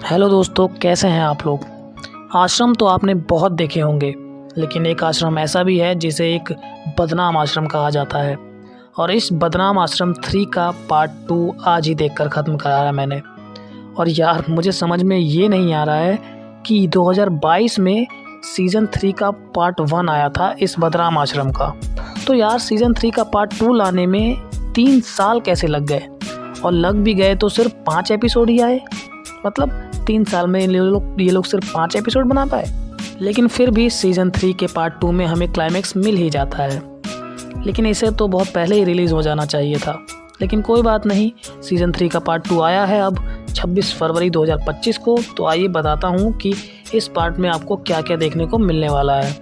Hello दोस्तों, कैसे हैं आप लोग। आश्रम तो आपने बहुत देखे होंगे, लेकिन एक आश्रम ऐसा भी है जिसे एक बदनाम आश्रम कहा जाता है। और इस बदनाम आश्रम 3 का पार्ट 2 आज ही देखकर ख़त्म कराया मैंने। और यार, मुझे समझ में ये नहीं आ रहा है कि 2022 में सीज़न 3 का पार्ट 1 आया था इस बदनाम आश्रम का। तो यार, सीज़न 3 का पार्ट 2 लाने में 3 साल कैसे लग गए, और लग भी गए तो सिर्फ 5 एपिसोड ही आए। मतलब 3 साल में ये लोग सिर्फ 5 एपिसोड बना पाए। लेकिन फिर भी सीज़न 3 के पार्ट 2 में हमें क्लाइमैक्स मिल ही जाता है। लेकिन इसे तो बहुत पहले ही रिलीज़ हो जाना चाहिए था। लेकिन कोई बात नहीं, सीज़न 3 का पार्ट 2 आया है अब 26 फरवरी 2025 को। तो आइए बताता हूँ कि इस पार्ट में आपको क्या क्या देखने को मिलने वाला है।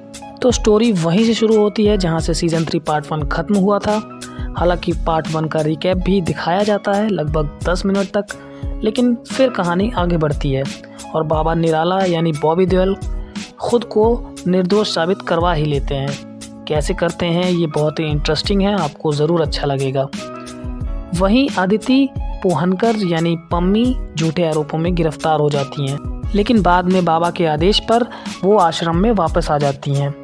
तो स्टोरी वहीं से शुरू होती है जहाँ से सीज़न 3 पार्ट 1 ख़त्म हुआ था। हालांकि पार्ट 1 का रिकैप भी दिखाया जाता है लगभग 10 मिनट तक, लेकिन फिर कहानी आगे बढ़ती है और बाबा निराला यानी बॉबी देओल खुद को निर्दोष साबित करवा ही लेते हैं। कैसे करते हैं ये बहुत ही इंटरेस्टिंग है, आपको ज़रूर अच्छा लगेगा। वहीं अदिति पोहनकर यानी पम्मी झूठे आरोपों में गिरफ्तार हो जाती हैं, लेकिन बाद में बाबा के आदेश पर वो आश्रम में वापस आ जाती हैं।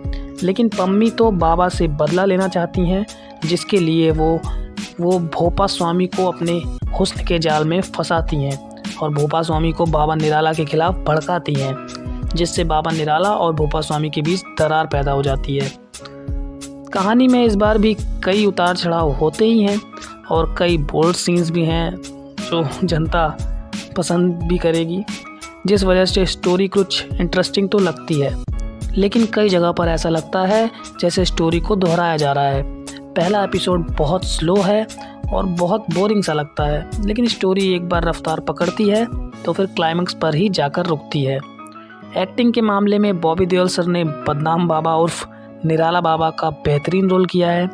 लेकिन पम्मी तो बाबा से बदला लेना चाहती हैं, जिसके लिए वो भोपा स्वामी को अपने हुस्न के जाल में फंसाती हैं और भोपा स्वामी को बाबा निराला के खिलाफ भड़काती हैं, जिससे बाबा निराला और भोपा स्वामी के बीच दरार पैदा हो जाती है। कहानी में इस बार भी कई उतार चढ़ाव होते ही हैं और कई बोल्ड सीन्स भी हैं जो जनता पसंद भी करेगी, जिस वजह से स्टोरी कुछ इंटरेस्टिंग तो लगती है। लेकिन कई जगह पर ऐसा लगता है जैसे स्टोरी को दोहराया जा रहा है। पहला एपिसोड बहुत स्लो है और बहुत बोरिंग सा लगता है, लेकिन स्टोरी एक बार रफ्तार पकड़ती है तो फिर क्लाइमैक्स पर ही जाकर रुकती है। एक्टिंग के मामले में बॉबी देओल सर ने बदनाम बाबा उर्फ निराला बाबा का बेहतरीन रोल किया है।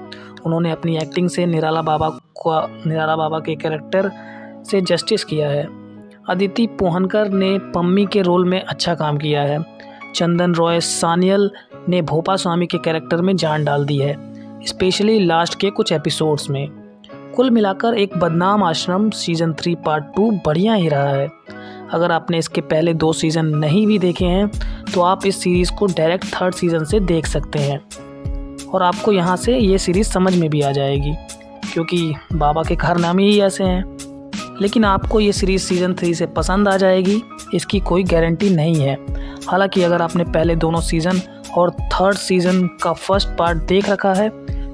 उन्होंने अपनी एक्टिंग से निराला बाबा के कैरेक्टर से जस्टिस किया है। अदिति पोहनकर ने पम्मी के रोल में अच्छा काम किया है। चंदन रॉय सान्याल ने भोपा स्वामी के कैरेक्टर में जान डाल दी है, स्पेशली लास्ट के कुछ एपिसोड्स में। कुल मिलाकर एक बदनाम आश्रम सीज़न 3 पार्ट 2 बढ़िया ही रहा है। अगर आपने इसके पहले 2 सीज़न नहीं भी देखे हैं तो आप इस सीरीज़ को डायरेक्ट 3rd सीज़न से देख सकते हैं और आपको यहाँ से ये सीरीज़ समझ में भी आ जाएगी, क्योंकि बाबा के कारनामे ही ऐसे हैं। लेकिन आपको ये सीरीज़ सीज़न 3 से पसंद आ जाएगी, इसकी कोई गारंटी नहीं है। हालांकि अगर आपने पहले दोनों सीज़न और 3rd सीज़न का फर्स्ट पार्ट देख रखा है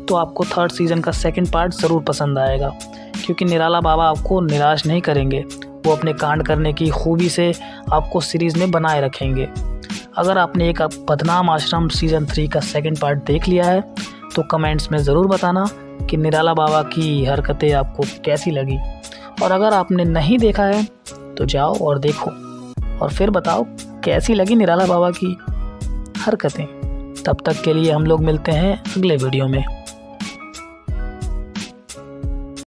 तो आपको 3rd सीज़न का सेकंड पार्ट ज़रूर पसंद आएगा, क्योंकि निराला बाबा आपको निराश नहीं करेंगे। वो अपने कांड करने की खूबी से आपको सीरीज़ में बनाए रखेंगे। अगर आपने एक बदनाम आश्रम सीज़न 3 का सेकंड पार्ट देख लिया है तो कमेंट्स में ज़रूर बताना कि निराला बाबा की हरकतें आपको कैसी लगी। और अगर आपने नहीं देखा है तो जाओ और देखो और फिर बताओ कैसी लगी निराला बाबा की हरकतें। तब तक के लिए हम लोग मिलते हैं अगले वीडियो में।